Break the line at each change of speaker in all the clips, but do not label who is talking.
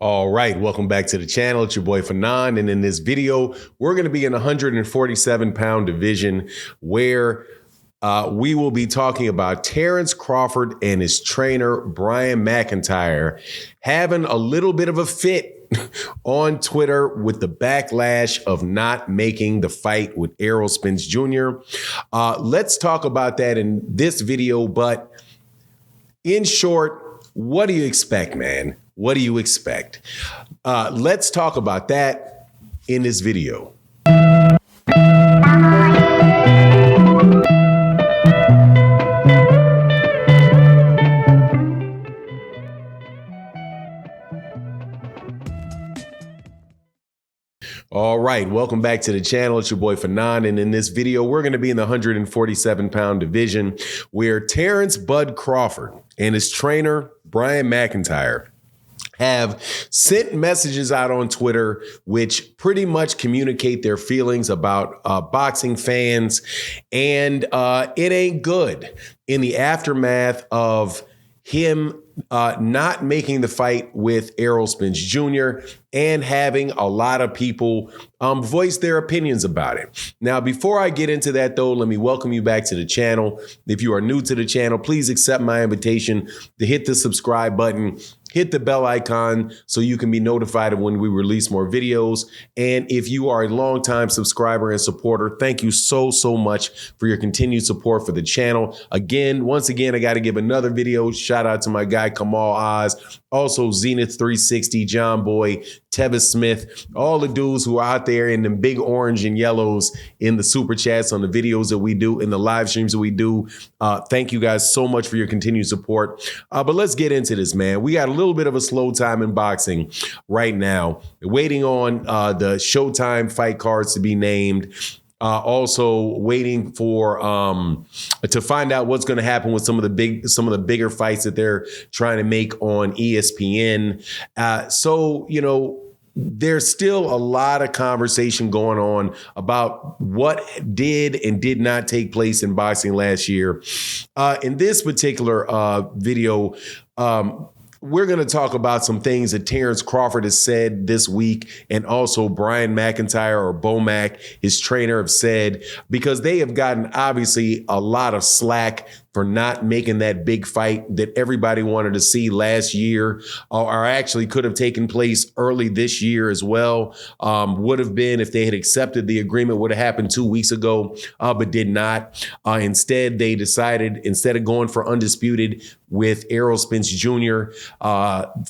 All right, welcome back to the channel. It's your boy Fanon, and in this video, we're going to be in a 147-pound division where we will be talking about Terence Crawford and his trainer, Brian McIntyre, having a little bit of a fit on Twitter with the backlash of not making the fight with Errol Spence Jr. Let's talk about that in this video, but in short, what do you expect, man? What do you expect? Let's talk about that in this video. All right, welcome back to the channel. It's your boy Fanon, and in this video, we're going to be in the 147-pound division where Terence Bud Crawford and his trainer, Brian McIntyre, have sent messages out on Twitter which pretty much communicate their feelings about boxing fans, and it ain't good. In the aftermath of him not making the fight with Errol Spence Jr. and having a lot of people voice their opinions about it. Now, before I get into that, though, let me welcome you back to the channel. If you are new to the channel, please accept my invitation to hit the subscribe button, hit the bell icon so you can be notified of when we release more videos. And if you are a longtime subscriber and supporter, thank you so much for your continued support for the channel. Once again, I got to give another video shout out to my guy, Kamal Oz, also Zenith 360, John Boy, Tevis Smith, all the dudes who are out there in the big orange and yellows in the super chats on the videos that we do, in the live streams that we do. Thank you guys so much for your continued support. But let's get into this, man. We got a little bit of a slow time in boxing right now, waiting on the Showtime fight cards to be named. Also waiting for to find out what's going to happen with some of the bigger fights that they're trying to make on ESPN. So, you know, there's still a lot of conversation going on about what did and did not take place in boxing last year. In this particular video, we're going to talk about some things that Terence Crawford has said this week, and also Brian McIntyre, or Bomac, his trainer, have said, because they have gotten obviously a lot of slack for not making that big fight that everybody wanted to see last year, or actually could have taken place early this year as well. Would have been, if they had accepted the agreement, would have happened 2 weeks ago, but did not. Instead, they decided, instead of going for undisputed with Errol Spence Jr.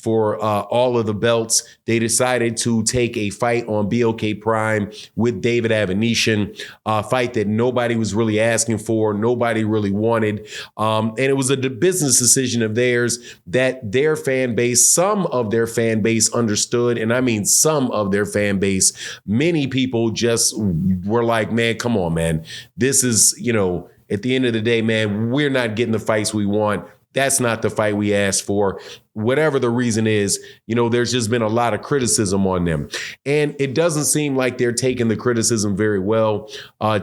For all of the belts, they decided to take a fight on BOK Prime with David Avanesyan, a fight that nobody was really asking for, nobody really wanted. And it was a business decision of theirs that their fan base, some of their fan base understood. And I mean, some of their fan base, many people just were like, man, come on, man. This is, you know, at the end of the day, man, we're not getting the fights we want. That's not the fight we asked for. Whatever the reason is, you know, there's just been a lot of criticism on them. And it doesn't seem like they're taking the criticism very well.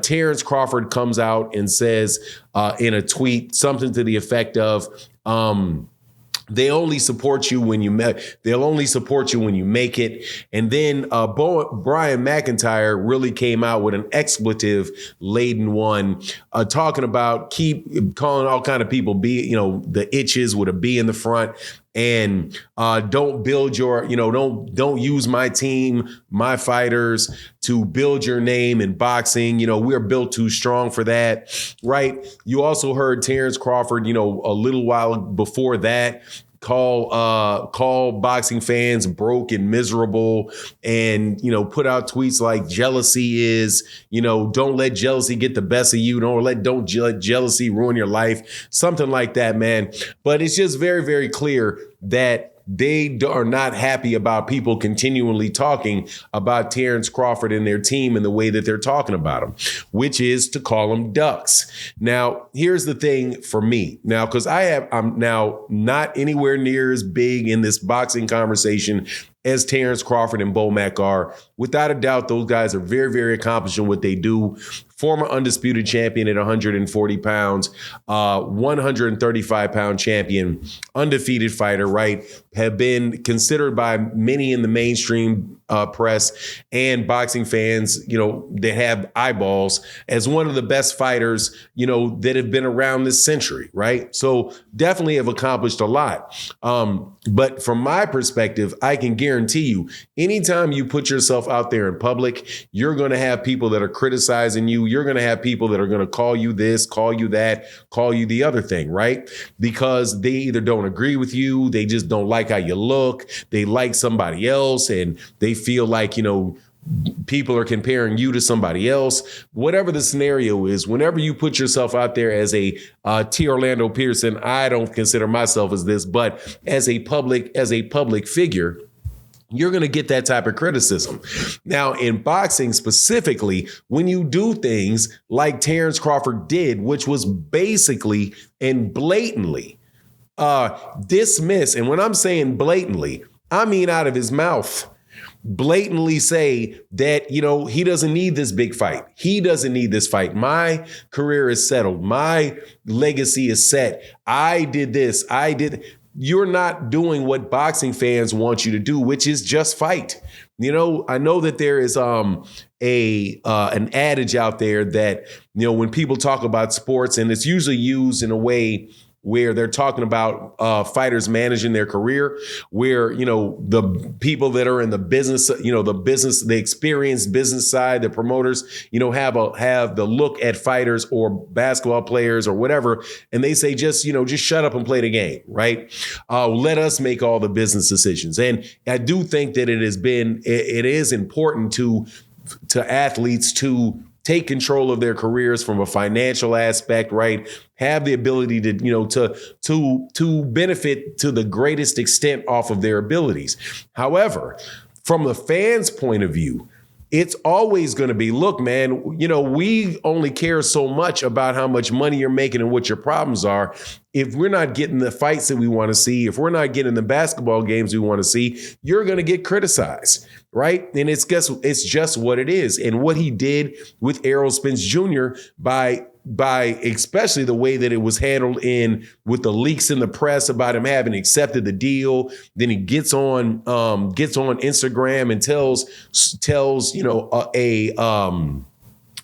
Terence Crawford comes out and says in a tweet something to the effect of, they only support you when they'll only support you when you make it. And then Brian McIntyre really came out with an expletive laden one, talking about calling all kind of people the itches with a B in the front. And don't build your, don't use my team, my fighters to build your name in boxing. You know, we're built too strong for that, right? You also heard Terence Crawford, a little while before that, call boxing fans broke and miserable, and put out tweets like jealousy is, don't let jealousy get the best of you, don't let jealousy ruin your life, something like that, man. But it's just very, very clear that they are not happy about people continually talking about Terence Crawford and their team and the way that they're talking about them, which is to call them ducks. Now, here's the thing for me now, because I'm now not anywhere near as big in this boxing conversation as Terence Crawford and Bo Mack are. Without a doubt, those guys are very, very accomplished in what they do. Former undisputed champion at 140 pounds, 135-pound champion, undefeated fighter, right? Have been considered by many in the mainstream press and boxing fans, that have eyeballs, as one of the best fighters, that have been around this century, right? So definitely have accomplished a lot. But from my perspective, I can guarantee you, anytime you put yourself out there in public, you're going to have people that are criticizing you. You're going to have people that are going to call you this, call you that, call you the other thing, right? Because they either don't agree with you, they just don't like how you look, they like somebody else, and they feel like, people are comparing you to somebody else. Whatever the scenario is, whenever you put yourself out there as a T. Orlando Pearson, I don't consider myself as this, but as a public figure, you're going to get that type of criticism. Now, in boxing specifically, when you do things like Terence Crawford did, which was basically and blatantly dismiss, and when I'm saying blatantly, I mean out of his mouth, blatantly say that, he doesn't need this big fight. He doesn't need this fight. My career is settled. My legacy is set. I did this. You're not doing what boxing fans want you to do, which is just fight. I know that there is an adage out there that, when people talk about sports, and it's usually used in a way where they're talking about fighters managing their career, where, the people that are in the business, the experienced business side, the promoters, have the look at fighters or basketball players or whatever. And they say, just shut up and play the game, right? Let us make all the business decisions. And I do think that it is important to athletes to take control of their careers from a financial aspect, right? Have the ability to benefit to the greatest extent off of their abilities. However, from the fans' point of view, it's always going to be, look, man, we only care so much about how much money you're making and what your problems are. If we're not getting the fights that we want to see, if we're not getting the basketball games we want to see, you're going to get criticized, right? And it's just what it is. And what he did with Errol Spence Jr. by especially the way that it was handled with the leaks in the press about him having accepted the deal. Then he gets on Instagram and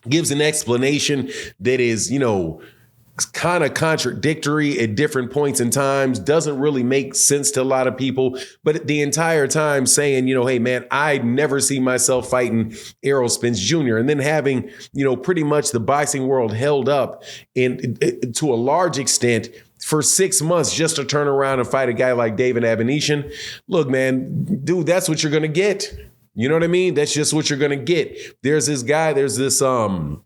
gives an explanation that is, kind of contradictory at different points in times, doesn't really make sense to a lot of people, but the entire time saying, hey man, I never see myself fighting Errol Spence Jr. And then having, pretty much the boxing world held up to a large extent for 6 months just to turn around and fight a guy like David Abanesian. Look, man, dude, that's what you're going to get. You know what I mean? That's just what you're going to get. There's this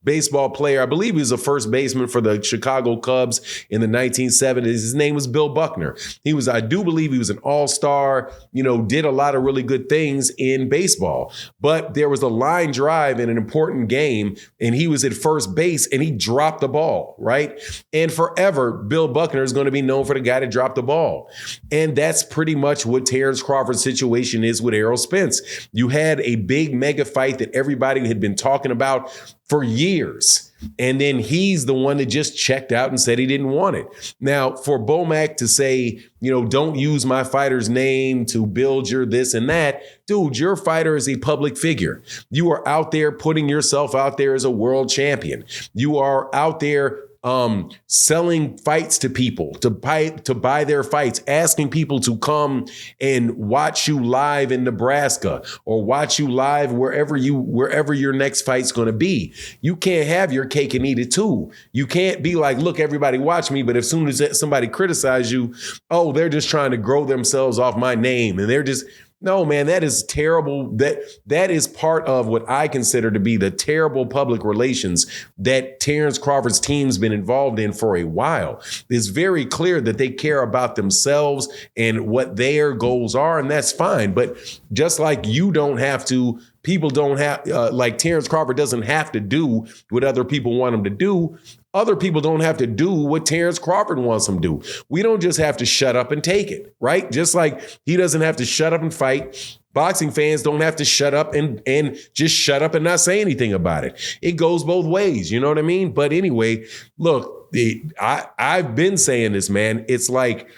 baseball player. I believe he was a first baseman for the Chicago Cubs in the 1970s. His name was Bill Buckner. I do believe he was an all-star, did a lot of really good things in baseball. But there was a line drive in an important game, and he was at first base, and he dropped the ball, right? And forever, Bill Buckner is going to be known for the guy that dropped the ball. And that's pretty much what Terence Crawford's situation is with Errol Spence. You had a big mega fight that everybody had been talking about for years. And then he's the one that just checked out and said he didn't want it. Now, for Bo Mack to say, don't use my fighter's name to build your this and that, dude, your fighter is a public figure. You are out there putting yourself out there as a world champion. You are out there selling fights to people to buy their fights, asking people to come and watch you live in Nebraska or watch you live wherever your next fight's going to be. You can't have your cake and eat it too. You can't be like, look, everybody watch me, but as soon as somebody criticizes you, oh, they're just trying to grow themselves off my name, and they're just. No, man, that is terrible. That is part of what I consider to be the terrible public relations that Terence Crawford's team's been involved in for a while. It's very clear that they care about themselves and what their goals are, and that's fine. But just like you don't have to, people don't have, like Terence Crawford doesn't have to do what other people want him to do. Other people don't have to do what Terence Crawford wants them to do. We don't just have to shut up and take it, right? Just like he doesn't have to shut up and fight boxing fans don't have to shut up and just shut up and not say anything about it. It goes both ways, you know what I mean? But anyway, look, I've been saying this, man. It's like,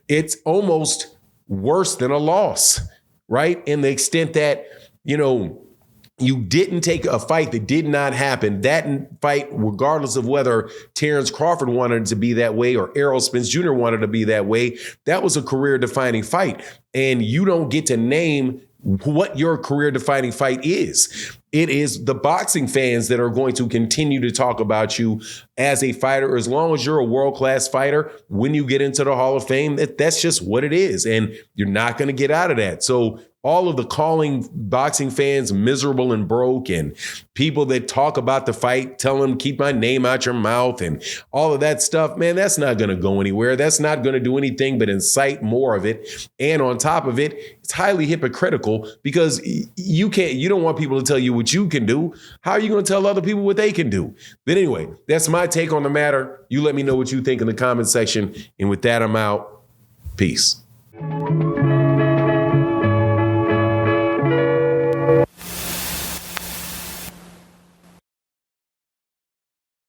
it's almost worse than a loss, right? In the extent that, you know, you didn't take a fight that did not happen. That fight, regardless of whether Terence Crawford wanted it to be that way or Errol Spence Jr. wanted to be that way, that was a career-defining fight. And you don't get to name what your career-defining fight is. It is the boxing fans that are going to continue to talk about you as a fighter. As long as you're a world-class fighter, when you get into the Hall of Fame, that's just what it is. And you're not going to get out of that. So all of the calling boxing fans miserable and broke and people that talk about the fight, tell them keep my name out your mouth and all of that stuff, man, that's not going to go anywhere. That's not going to do anything but incite more of it. And on top of it, it's highly hypocritical because you don't want people to tell you what you can do. How are you going to tell other people what they can do? But anyway, that's my take on the matter. You let me know what you think in the comment section. And with that, I'm out. Peace.